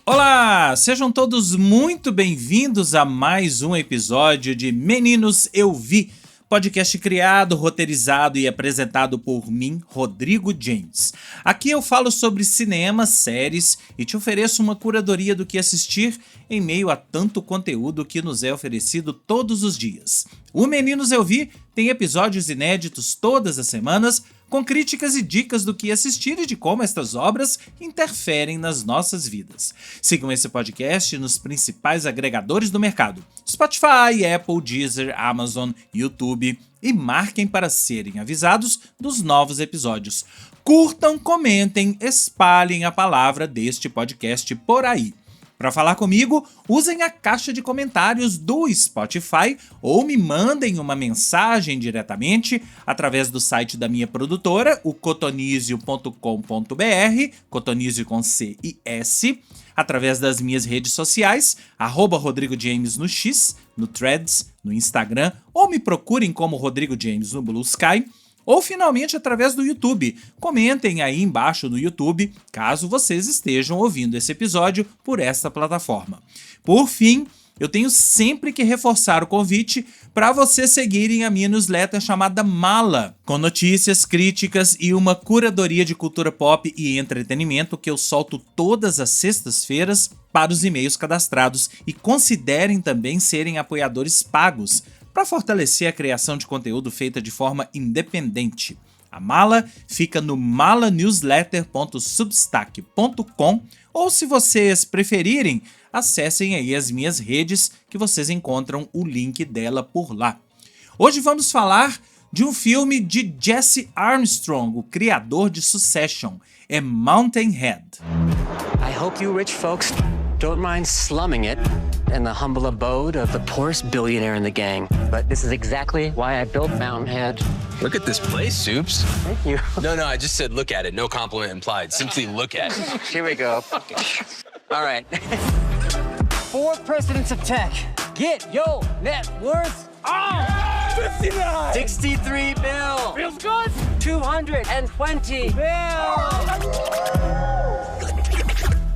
Olá, sejam todos muito bem-vindos a mais um episódio de Meninos Eu Vi, podcast criado, roteirizado e apresentado por mim, Rodrigo James. Aqui eu falo sobre cinema, séries e te ofereço uma curadoria do que assistir em meio a tanto conteúdo que nos é oferecido todos os dias. O Meninos Eu Vi tem episódios inéditos todas as semanas, com críticas e dicas do que assistir e de como estas obras interferem nas nossas vidas. Sigam esse podcast nos principais agregadores do mercado: Spotify, Apple, Deezer, Amazon, YouTube, e marquem para serem avisados dos novos episódios. Curtam, comentem, espalhem a palavra deste podcast por aí. Para falar comigo, usem a caixa de comentários do Spotify ou me mandem uma mensagem diretamente através do site da minha produtora, o cotonizio.com.br, cotonizio com C e S, através das minhas redes sociais, @Rodrigo James no X, no Threads, no Instagram, ou me procurem como Rodrigo James no Blue Sky, ou finalmente através do YouTube. Comentem aí embaixo no YouTube, caso vocês estejam ouvindo esse episódio por esta plataforma. Por fim, eu tenho sempre que reforçar o convite para vocês seguirem a minha newsletter chamada Mala, com notícias, críticas e uma curadoria de cultura pop e entretenimento que eu solto todas as sextas-feiras para os e-mails cadastrados, e considerem também serem apoiadores pagos, para fortalecer a criação de conteúdo feita de forma independente. A Mala fica no malanewsletter.substack.com, ou se vocês preferirem, acessem aí as minhas redes que vocês encontram o link dela por lá. Hoje vamos falar de um filme de Jesse Armstrong, o criador de Succession, é Mountain Head. I hope you rich folks don't mind slumming it in the humble abode of the poorest billionaire in the gang. But this is exactly why I built Mountain Head. Look at this place, Soups. Thank you. No, I just said look at it. No compliment implied. Simply look at it. Here we go. All right. 4 presidents of tech. Get your net worth. 59! 63 bill. Feels good? 220 bill.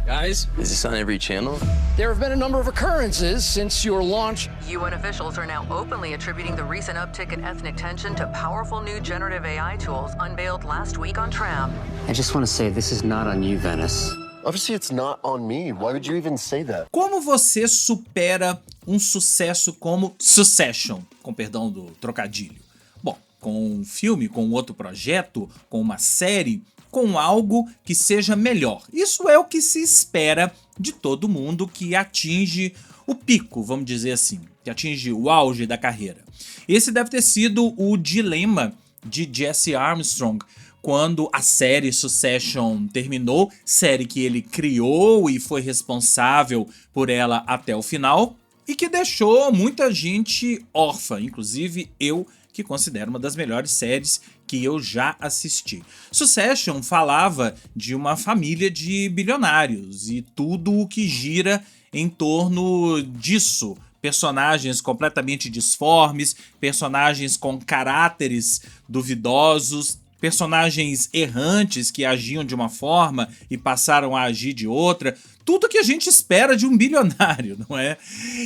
Guys, is this on every channel? There have been a number of occurrences since your launch. UN officials are now openly attributing the recent uptick in ethnic tension to powerful new generative AI tools unveiled last week on Tram. I just want to say this is not on you, Venice. Obviously, it's not on me. Why would you even say that? Como você supera um sucesso como Succession, com perdão do trocadilho? Bom, com um filme, com outro projeto, com uma série, com algo que seja melhor. Isso é o que se espera de todo mundo que atinge o pico, vamos dizer assim, que atinge o auge da carreira. Esse deve ter sido o dilema de Jesse Armstrong quando a série Succession terminou, série que ele criou e foi responsável por ela até o final, e que deixou muita gente órfã, inclusive eu, que considero uma das melhores séries que eu já assisti. Succession falava de uma família de bilionários e tudo o que gira em torno disso. Personagens completamente disformes, personagens com caráteres duvidosos, personagens errantes que agiam de uma forma e passaram a agir de outra. Tudo que a gente espera de um bilionário, não é?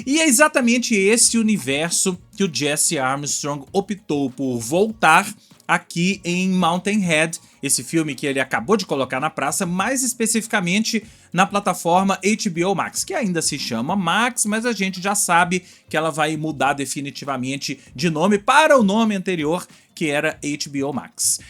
E é exatamente esse universo que o Jesse Armstrong optou por voltar aqui em Mountain Head, esse filme que ele acabou de colocar na praça, mais especificamente na plataforma HBO Max, que ainda se chama Max, mas a gente já sabe que ela vai mudar definitivamente de nome para o nome anterior, que era HBO Max.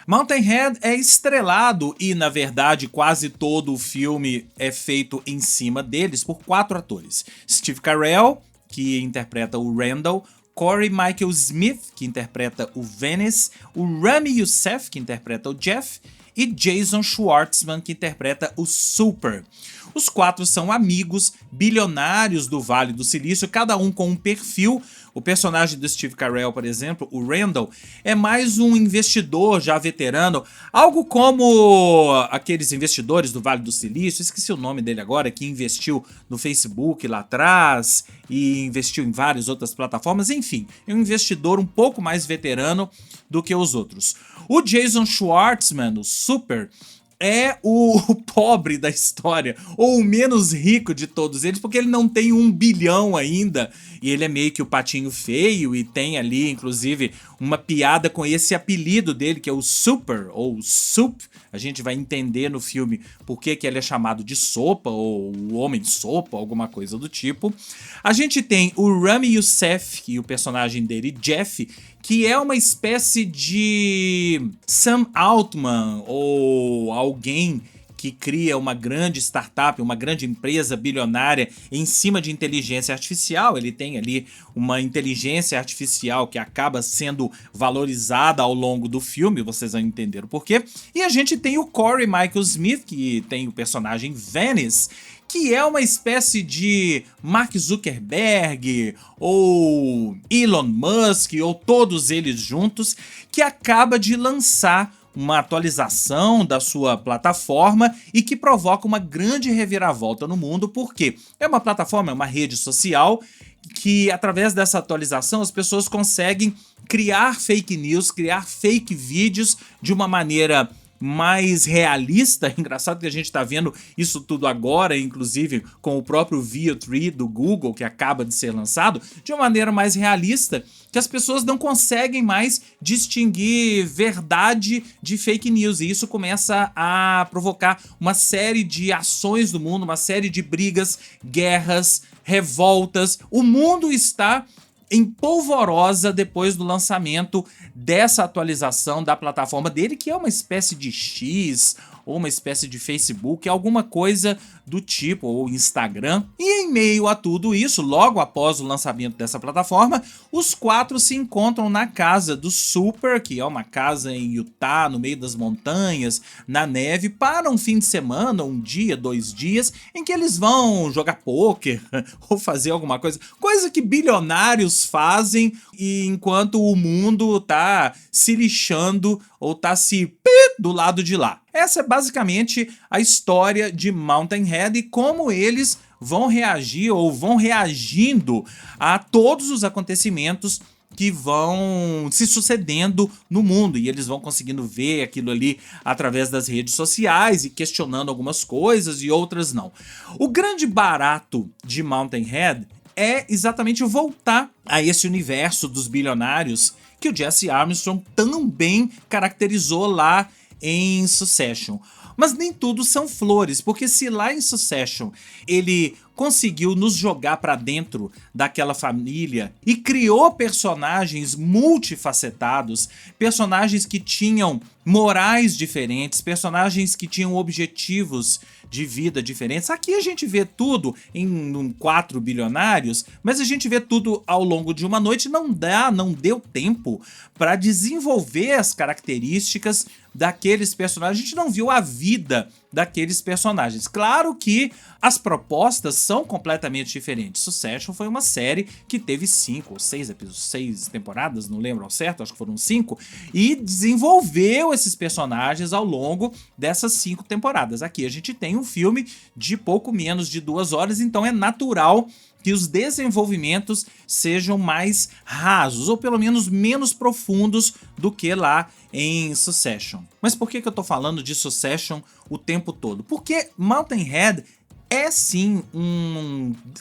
Mountain Head é estrelado e, na verdade, quase todo o filme é feito em cima deles por 4 atores. Steve Carell, que interpreta o Randall, Corey Michael Smith, que interpreta o Venice, o Rami Youssef, que interpreta o Jeff, e Jason Schwartzman, que interpreta o Super. Os 4 são amigos, bilionários do Vale do Silício, cada um com um perfil. O personagem do Steve Carell, por exemplo, o Randall, é mais um investidor já veterano, algo como aqueles investidores do Vale do Silício, esqueci o nome dele agora, que investiu no Facebook lá atrás e investiu em várias outras plataformas. Enfim, é um investidor um pouco mais veterano do que os outros. O Jason Schwartzman, o Super, é o pobre da história, ou o menos rico de todos eles, porque ele não tem 1 bilhão ainda, e ele é meio que o patinho feio, e tem ali, inclusive, uma piada com esse apelido dele, que é o Super, ou Soup. A gente vai entender no filme por que ele é chamado de Sopa, ou o Homem Sopa, alguma coisa do tipo. A gente tem o Rami Youssef, e o personagem dele, Jeff, que é uma espécie de Sam Altman, ou alguém que cria uma grande startup, uma grande empresa bilionária em cima de inteligência artificial. Ele tem ali uma inteligência artificial que acaba sendo valorizada ao longo do filme, vocês vão entender o porquê. E a gente tem o Corey Michael Smith, que tem o personagem Venice, que é uma espécie de Mark Zuckerberg, ou Elon Musk, ou todos eles juntos, que acaba de lançar uma atualização da sua plataforma e que provoca uma grande reviravolta no mundo, porque é uma plataforma, é uma rede social que, através dessa atualização, as pessoas conseguem criar fake news, criar fake vídeos de uma maneira mais realista. Engraçado que a gente tá vendo isso tudo agora, inclusive com o próprio Veo 3 do Google, que acaba de ser lançado, de uma maneira mais realista, que as pessoas não conseguem mais distinguir verdade de fake news, e isso começa a provocar uma série de ações no mundo, uma série de brigas, guerras, revoltas. O mundo está em polvorosa depois do lançamento dessa atualização da plataforma dele, que é uma espécie de X ou uma espécie de Facebook, alguma coisa do tipo, ou Instagram. E em meio a tudo isso, logo após o lançamento dessa plataforma, os 4 se encontram na casa do Super, que é uma casa em Utah, no meio das montanhas, na neve, para um fim de semana, 1 dia, 2 dias, em que eles vão jogar pôquer ou fazer alguma coisa que bilionários fazem, e enquanto o mundo tá se lixando ou tá se do lado de lá. Essa é basicamente a história de Mountain Head e como eles vão reagir ou vão reagindo a todos os acontecimentos que vão se sucedendo no mundo, e eles vão conseguindo ver aquilo ali através das redes sociais e questionando algumas coisas e outras não. O grande barato de Mountain Head é exatamente voltar a esse universo dos bilionários que o Jesse Armstrong também caracterizou lá em Succession. Mas nem tudo são flores, porque se lá em Succession ele conseguiu nos jogar pra dentro daquela família e criou personagens multifacetados, personagens que tinham morais diferentes, personagens que tinham objetivos de vida diferentes. Aqui a gente vê tudo em 4 bilionários, mas a gente vê tudo ao longo de uma noite. Não deu tempo para desenvolver as características daqueles personagens. A gente não viu a vida daqueles personagens. Claro que as propostas são completamente diferentes. Succession foi uma série que teve 5 ou 6 episódios, 6 temporadas, não lembro ao certo, acho que foram 5, e desenvolveu esses personagens ao longo dessas 5 temporadas. Aqui a gente tem um filme de pouco menos de 2 horas, então é natural que os desenvolvimentos sejam mais rasos, ou pelo menos menos profundos do que lá em Succession. Mas por que eu tô falando de Succession o tempo todo? Porque Mountain Head é sim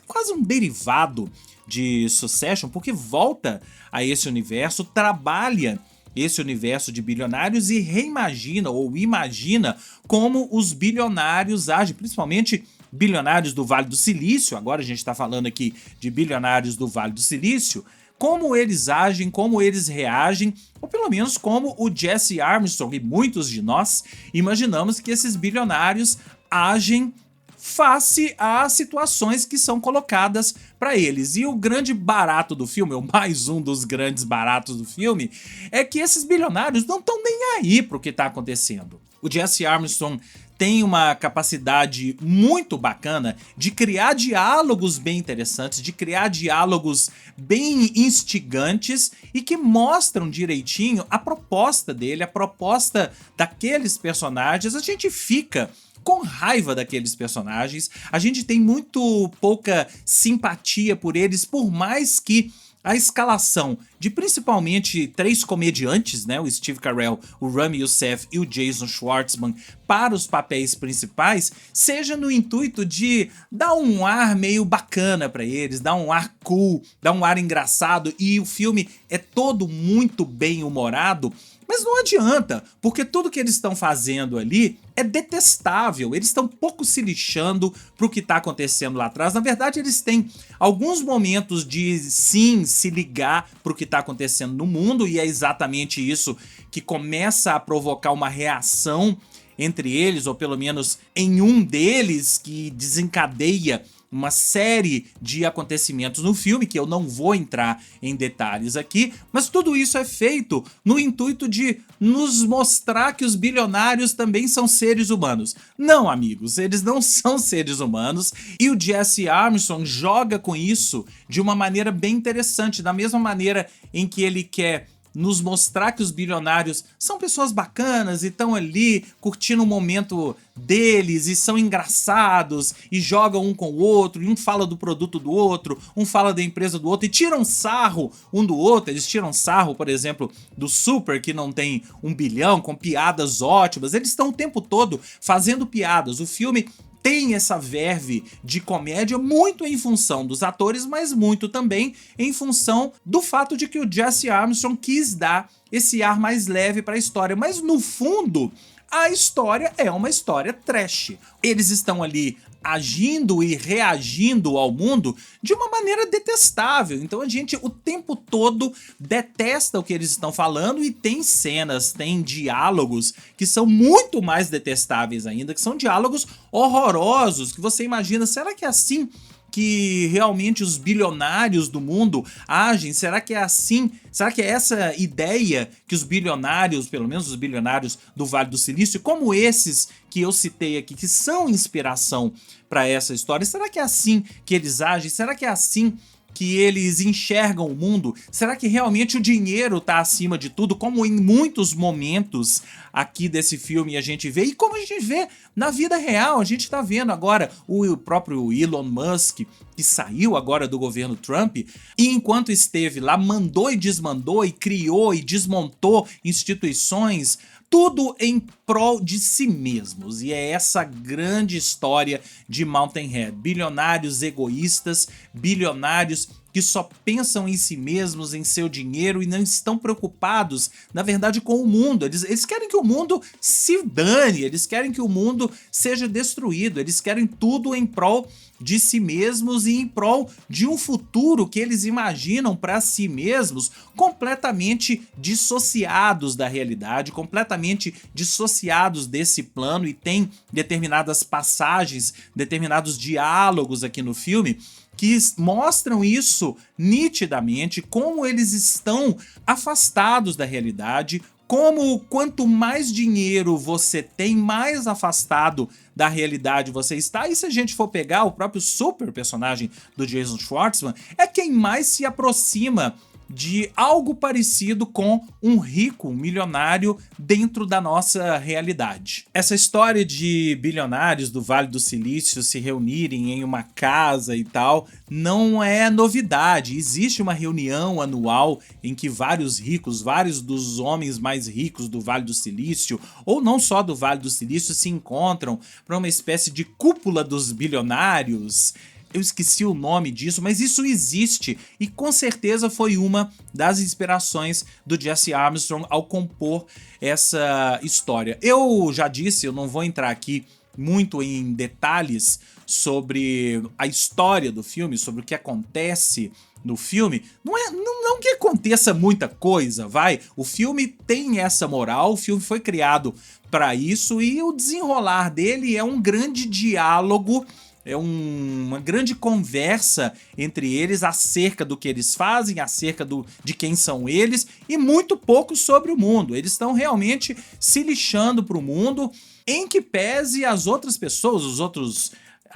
quase um derivado de Succession, porque volta a esse universo, trabalha esse universo de bilionários e reimagina ou imagina como os bilionários agem, principalmente bilionários do Vale do Silício. Agora a gente está falando aqui de bilionários do Vale do Silício, como eles agem, como eles reagem, ou pelo menos como o Jesse Armstrong e muitos de nós imaginamos que esses bilionários agem face a situações que são colocadas para eles. E o grande barato do filme, ou mais um dos grandes baratos do filme, é que esses bilionários não estão nem aí pro que está acontecendo. O Jesse Armstrong tem uma capacidade muito bacana de criar diálogos bem interessantes, de criar diálogos bem instigantes e que mostram direitinho a proposta dele, a proposta daqueles personagens. A gente fica com raiva daqueles personagens, a gente tem muito pouca simpatia por eles, por mais que a escalação de principalmente 3 comediantes, né, o Steve Carell, o Rami Youssef e o Jason Schwartzman, para os papéis principais, seja no intuito de dar um ar meio bacana para eles, dar um ar cool, dar um ar engraçado, e o filme é todo muito bem humorado. Mas não adianta, porque tudo que eles estão fazendo ali é detestável. Eles estão pouco se lixando pro que tá acontecendo lá atrás. Na verdade, eles têm alguns momentos de sim se ligar pro que tá acontecendo no mundo, e é exatamente isso que começa a provocar uma reação entre eles, ou pelo menos em um deles, que desencadeia uma série de acontecimentos no filme, que eu não vou entrar em detalhes aqui, mas tudo isso é feito no intuito de nos mostrar que os bilionários também são seres humanos. Não, amigos, eles não são seres humanos, e o Jesse Armstrong joga com isso de uma maneira bem interessante, da mesma maneira em que ele quer nos mostrar que os bilionários são pessoas bacanas e estão ali curtindo o momento deles e são engraçados e jogam um com o outro, e um fala do produto do outro, um fala da empresa do outro e tiram sarro um do outro. Eles tiram sarro, por exemplo, do Super, que não tem 1 bilhão, com piadas ótimas. Eles estão o tempo todo fazendo piadas. O filme tem essa verve de comédia muito em função dos atores, mas muito também em função do fato de que o Jesse Armstrong quis dar esse ar mais leve para a história. Mas no fundo, a história é uma história trash. Eles estão ali agindo e reagindo ao mundo de uma maneira detestável. Então a gente o tempo todo detesta o que eles estão falando, e tem cenas, tem diálogos que são muito mais detestáveis ainda, que são diálogos horrorosos, que você imagina, será que é assim que realmente os bilionários do mundo agem? Será que é assim? Será que é essa ideia que os bilionários, pelo menos os bilionários do Vale do Silício, como esses que eu citei aqui, que são inspiração para essa história, será que é assim que eles agem? Será que é assim que eles enxergam o mundo? Será que realmente o dinheiro tá acima de tudo, como em muitos momentos aqui desse filme a gente vê, e como a gente vê na vida real? A gente tá vendo agora o próprio Elon Musk, que saiu agora do governo Trump, e enquanto esteve lá, mandou e desmandou, e criou e desmontou instituições, tudo em prol de si mesmos. E é essa grande história de Mountain Head. Bilionários egoístas, bilionários que só pensam em si mesmos, em seu dinheiro, e não estão preocupados, na verdade, com o mundo. Eles querem que o mundo se dane, eles querem que o mundo seja destruído, eles querem tudo em prol de si mesmos e em prol de um futuro que eles imaginam para si mesmos, completamente dissociados da realidade, completamente dissociados desse plano. E tem determinadas passagens, determinados diálogos aqui no filme que mostram isso nitidamente, como eles estão afastados da realidade, como quanto mais dinheiro você tem, mais afastado da realidade você está. E se a gente for pegar o próprio Super, personagem do Jason Schwartzman, é quem mais se aproxima de algo parecido com um rico, um milionário dentro da nossa realidade. Essa história de bilionários do Vale do Silício se reunirem em uma casa e tal não é novidade. Existe uma reunião anual em que vários ricos, vários dos homens mais ricos do Vale do Silício, ou não só do Vale do Silício, se encontram para uma espécie de cúpula dos bilionários. Eu esqueci o nome disso, mas isso existe, e com certeza foi uma das inspirações do Jesse Armstrong ao compor essa história. Eu já disse, eu não vou entrar aqui muito em detalhes sobre a história do filme, sobre o que acontece no filme. Não que aconteça muita coisa, vai. O filme tem essa moral, o filme foi criado para isso, e o desenrolar dele é um grande diálogo, é uma grande conversa entre eles acerca do que eles fazem, acerca de quem são eles, e muito pouco sobre o mundo. Eles estão realmente se lixando pro mundo, em que pese as outras pessoas,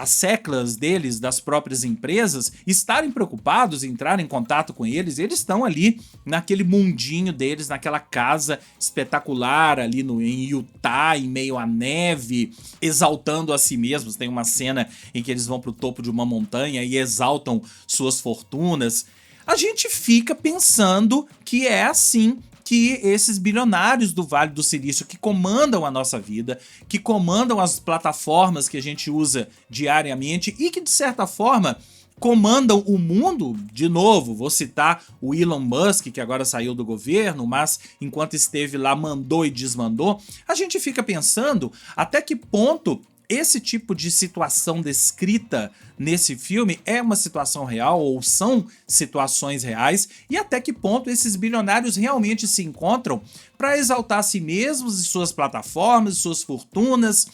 as seclas deles, das próprias empresas, estarem preocupados em entrar em contato com eles. Eles estão ali naquele mundinho deles, naquela casa espetacular ali em Utah, em meio à neve, exaltando a si mesmos. Tem uma cena em que eles vão pro topo de uma montanha e exaltam suas fortunas. a gente fica pensando que é assim que esses bilionários do Vale do Silício que comandam a nossa vida, que comandam as plataformas que a gente usa diariamente e que, de certa forma, comandam o mundo. De novo, vou citar o Elon Musk, que agora saiu do governo, mas enquanto esteve lá mandou e desmandou. A gente fica pensando até que ponto esse tipo de situação descrita nesse filme é uma situação real ou são situações reais, e até que ponto esses bilionários realmente se encontram para exaltar a si mesmos e suas plataformas, suas fortunas,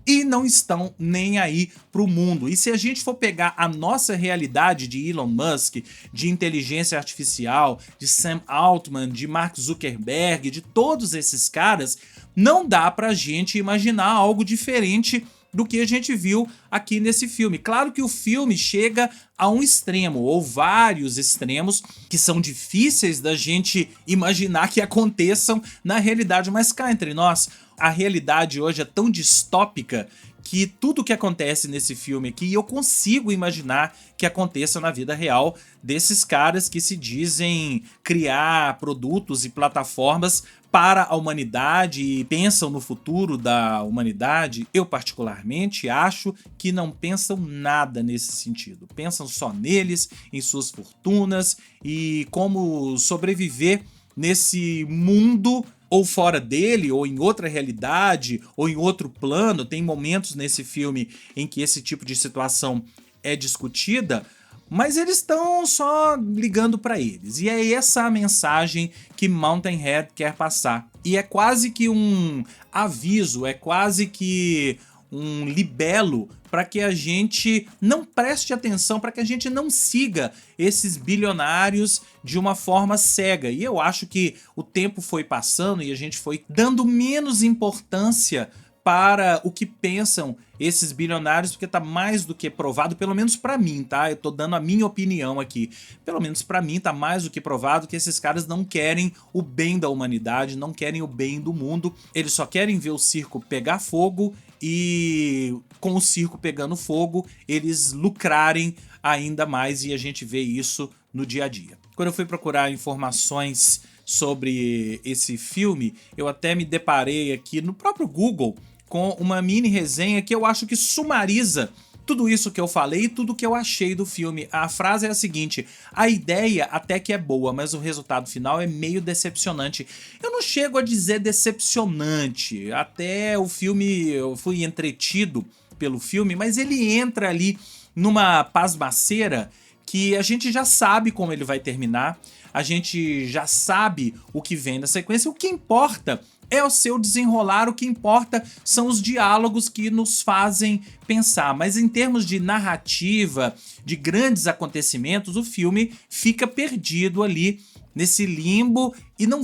e não estão nem aí pro mundo. E se a gente for pegar a nossa realidade de Elon Musk, de inteligência artificial, de Sam Altman, de Mark Zuckerberg, de todos esses caras, não dá pra gente imaginar algo diferente do que a gente viu aqui nesse filme. Claro que o filme chega a um extremo, ou vários extremos, que são difíceis da gente imaginar que aconteçam na realidade, mas cá entre nós, a realidade hoje é tão distópica que tudo que acontece nesse filme aqui eu consigo imaginar que aconteça na vida real desses caras que se dizem criar produtos e plataformas para a humanidade e pensam no futuro da humanidade. Eu particularmente acho que não pensam nada nesse sentido. Pensam só neles, em suas fortunas e como sobreviver nesse mundo ou fora dele, ou em outra realidade, ou em outro plano. Tem momentos nesse filme em que esse tipo de situação é discutida, mas eles estão só ligando para eles. E é essa a mensagem que Mountain Head quer passar. E é quase que um aviso, é quase que um libelo para que a gente não preste atenção, para que a gente não siga esses bilionários de uma forma cega. E eu acho que o tempo foi passando e a gente foi dando menos importância para o que pensam esses bilionários, porque tá mais do que provado, pelo menos pra mim, tá? Eu tô dando a minha opinião aqui. Pelo menos pra mim tá mais do que provado que esses caras não querem o bem da humanidade, não querem o bem do mundo. Eles só querem ver o circo pegar fogo e, com o circo pegando fogo, eles lucrarem ainda mais, e a gente vê isso no dia a dia. Quando eu fui procurar informações sobre esse filme, eu até me deparei aqui no próprio Google com uma mini resenha que eu acho que sumariza tudo isso que eu falei e tudo que eu achei do filme. A frase é a seguinte: a ideia até que é boa, mas o resultado final é meio decepcionante. Eu não chego a dizer decepcionante, até o filme, eu fui entretido pelo filme, mas ele entra ali numa pasmaceira que a gente já sabe como ele vai terminar, a gente já sabe o que vem na sequência. O que importa é o seu desenrolar, o que importa são os diálogos que nos fazem pensar. Mas em termos de narrativa, de grandes acontecimentos, o filme fica perdido ali nesse limbo e não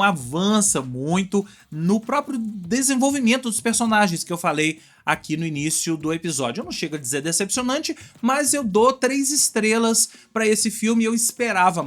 avança muito no próprio desenvolvimento dos personagens que eu falei aqui no início do episódio. Eu não chego a dizer decepcionante, mas eu dou 3 estrelas para esse filme. Eu esperava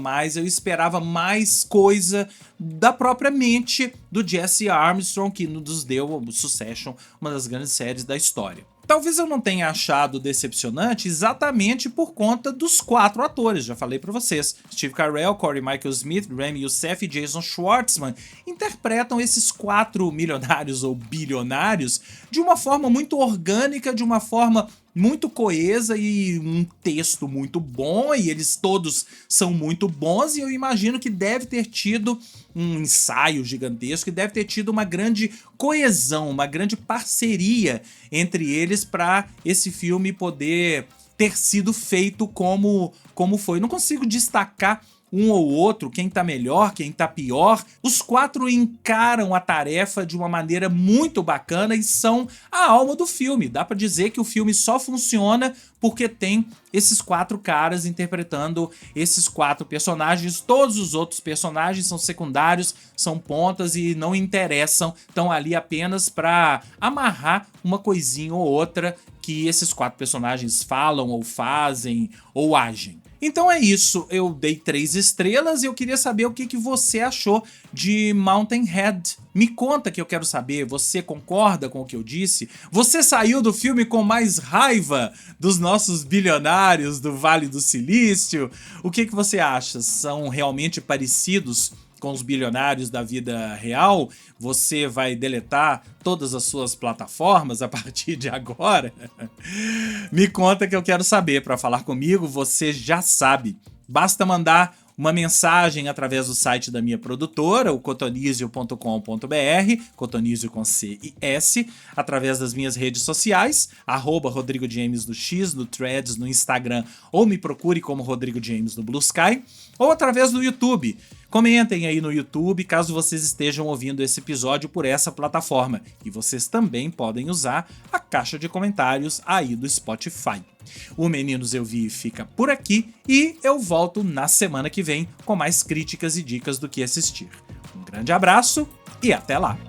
mais coisa da própria mente do Jesse Armstrong, que nos deu o Succession, uma das grandes séries da história. Talvez eu não tenha achado decepcionante exatamente por conta dos 4 atores, já falei pra vocês. Steve Carell, Corey Michael Smith, Rami Youssef e Jason Schwartzman interpretam esses 4 milionários ou bilionários de uma forma muito orgânica, de uma forma muito coesa e um texto muito bom, e eles todos são muito bons, e eu imagino que deve ter tido um ensaio gigantesco e deve ter tido uma grande coesão, uma grande parceria entre eles para esse filme poder ter sido feito como foi. Não consigo destacar um ou outro, quem tá melhor, quem tá pior. Os 4 encaram a tarefa de uma maneira muito bacana e são a alma do filme. Dá pra dizer que o filme só funciona porque tem esses 4 caras interpretando esses 4 personagens. Todos os outros personagens são secundários, são pontas e não interessam, estão ali apenas pra amarrar uma coisinha ou outra que esses 4 personagens falam ou fazem ou agem. Então é isso, eu dei 3 estrelas e eu queria saber o que você achou de Mountain Head. Me conta, que eu quero saber, você concorda com o que eu disse? Você saiu do filme com mais raiva dos nossos bilionários bilionários do Vale do Silício? O que você acha? São realmente parecidos com os bilionários da vida real? Você vai deletar todas as suas plataformas a partir de agora? Me conta que eu quero saber. Para falar comigo, você já sabe. Basta mandar uma mensagem através do site da minha produtora, o cotonizio.com.br, cotonizio com C e S, através das minhas redes sociais, @Rodrigo James no X, no Threads, no Instagram, ou me procure como Rodrigo James no Blue Sky, ou através do YouTube. Comentem aí no YouTube caso vocês estejam ouvindo esse episódio por essa plataforma. E vocês também podem usar a caixa de comentários aí do Spotify. O Meninos Eu Vi fica por aqui e eu volto na semana que vem com mais críticas e dicas do que assistir. Um grande abraço e até lá!